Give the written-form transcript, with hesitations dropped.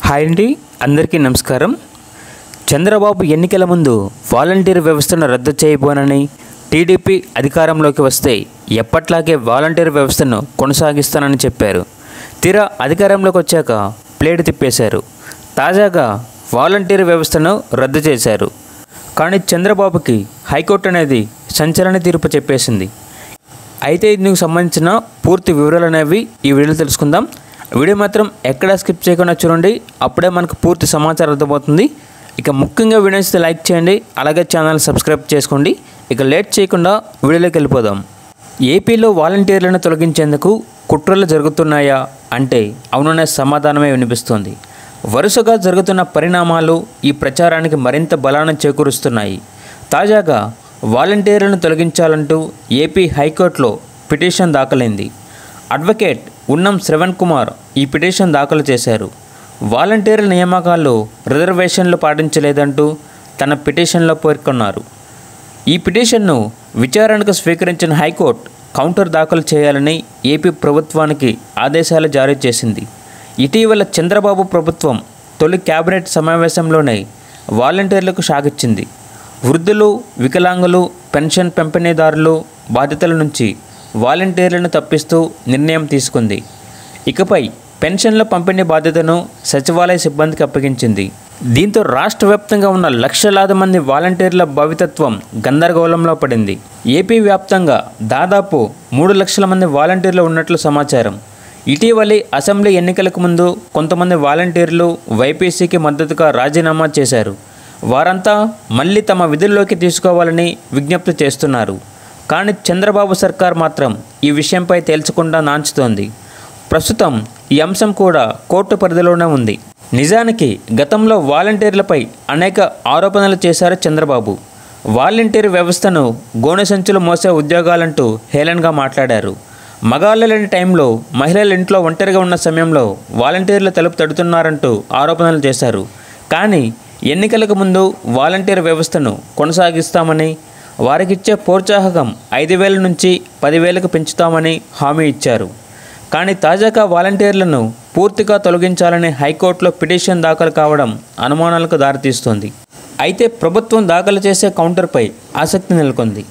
Hi అండి, అందరికీ నమస్కారం. చంద్రబాబు ఎన్నికల ముందు వాలంటీర్ వ్యవస్థను రద్దు చేయబోనని, టీడీపీ అధికారంలోకి వస్తే ఎప్పట్లాగే వాలంటీర్ వ్యవస్థను కొనసాగిస్తానని చెప్పారు. తీరా అధికారంలోకి వచ్చాక ప్లేట్ తిప్పేశారు. తాజాగా వాలంటీర్ వ్యవస్థను రద్దు చేశారు. కానీ చంద్రబాబుకి హైకోర్టు అనేది సంచలన తీర్పు చెప్పేసింది. అయితే ఇందుకు సంబంధించిన పూర్తి వివరాలు అనేవి ఈ వీడియోలో తెలుసుకుందాం. వీడియో మాత్రం ఎక్కడా స్కిప్ చేయకుండా చూడండి, అప్పుడే మనకు పూర్తి సమాచారం అర్థమవుతుంది. ఇక ముఖ్యంగా వీడియోని లైక్ చేయండి, అలాగే ఛానల్ సబ్స్క్రైబ్ చేసుకోండి. ఇక లేట్ చేయకుండా వీడియోలోకి వెళ్ళిపోదాం. ఏపీలో వాలంటీర్లను తొలగించేందుకు కుట్రలు జరుగుతున్నాయా అంటే అవుననే సమాధానమే వినిపిస్తోంది. వరుసగా జరుగుతున్న పరిణామాలు ఈ ప్రచారానికి మరింత బలాన్ని చేకూరుస్తున్నాయి. తాజాగా వాలంటీర్లను తొలగించాలంటూ ఏపీ హైకోర్టులో పిటిషన్ దాఖలైంది. అడ్వకేట్ ఉన్నం శ్రవణ్ కుమార్ ఈ పిటిషన్ దాఖలు చేశారు. వాలంటీర్ల నియామకాల్లో రిజర్వేషన్లు పాటించలేదంటూ తన పిటిషన్లో పేర్కొన్నారు. ఈ పిటిషన్ను విచారణకు స్వీకరించిన హైకోర్టు కౌంటర్ దాఖలు చేయాలని ఏపీ ప్రభుత్వానికి ఆదేశాలు జారీ చేసింది. ఇటీవల చంద్రబాబు ప్రభుత్వం తొలి కేబినెట్ సమావేశంలోనే వాలంటీర్లకు షాకిచ్చింది. వృద్ధులు, వికలాంగులు, పెన్షన్ పంపిణీదారులు బాధ్యతల నుంచి వాలంటీర్లను తప్పిస్తూ నిర్ణయం తీసుకుంది. ఇకపై పెన్షన్ల పంపిణీ బాధ్యతను సచివాలయ సిబ్బందికి అప్పగించింది. దీంతో రాష్ట్ర వ్యాప్తంగా ఉన్న లక్షలాది మంది వాలంటీర్ల భవితత్వం గందరగోళంలో పడింది. ఏపీ వ్యాప్తంగా దాదాపు 3 లక్షల మంది వాలంటీర్లు ఉన్నట్లు సమాచారం. ఇటీవలి అసెంబ్లీ ఎన్నికలకు ముందు కొంతమంది వాలంటీర్లు వైపీసీకి మద్దతుగా రాజీనామా చేశారు. వారంతా మళ్ళీ తమ విధుల్లోకి తీసుకోవాలని విజ్ఞప్తి చేస్తున్నారు. కానీ చంద్రబాబు సర్కార్ మాత్రం ఈ విషయంపై తేల్చకుండా నాంచుతోంది. ప్రస్తుతం ఈ అంశం కూడా కోర్టు పరిధిలోనే ఉంది. నిజానికి గతంలో వాలంటీర్లపై అనేక ఆరోపణలు చేశారు చంద్రబాబు. వాలంటీర్ వ్యవస్థను గోనె సంచులు మోసే ఉద్యోగాలంటూ హేళనగా మాట్లాడారు. మగాళ్ళ లేని టైంలో మహిళలు ఇంట్లో ఒంటరిగా ఉన్న సమయంలో వాలంటీర్లు తలుపు తడుతున్నారంటూ ఆరోపణలు చేశారు. కానీ ఎన్నికలకు ముందు వాలంటీర్ వ్యవస్థను కొనసాగిస్తామని, వారికిచ్చే ప్రోత్సాహకం 5,000 నుంచి 10,000కు పెంచుతామని హామీ ఇచ్చారు. కానీ తాజాగా వాలంటీర్లను పూర్తిగా తొలగించాలని హైకోర్టులో పిటిషన్ దాఖలు కావడం అనుమానాలకు దారితీస్తోంది. అయితే ప్రభుత్వం దాఖలు చేసే కౌంటర్పై ఆసక్తి నెలకొంది.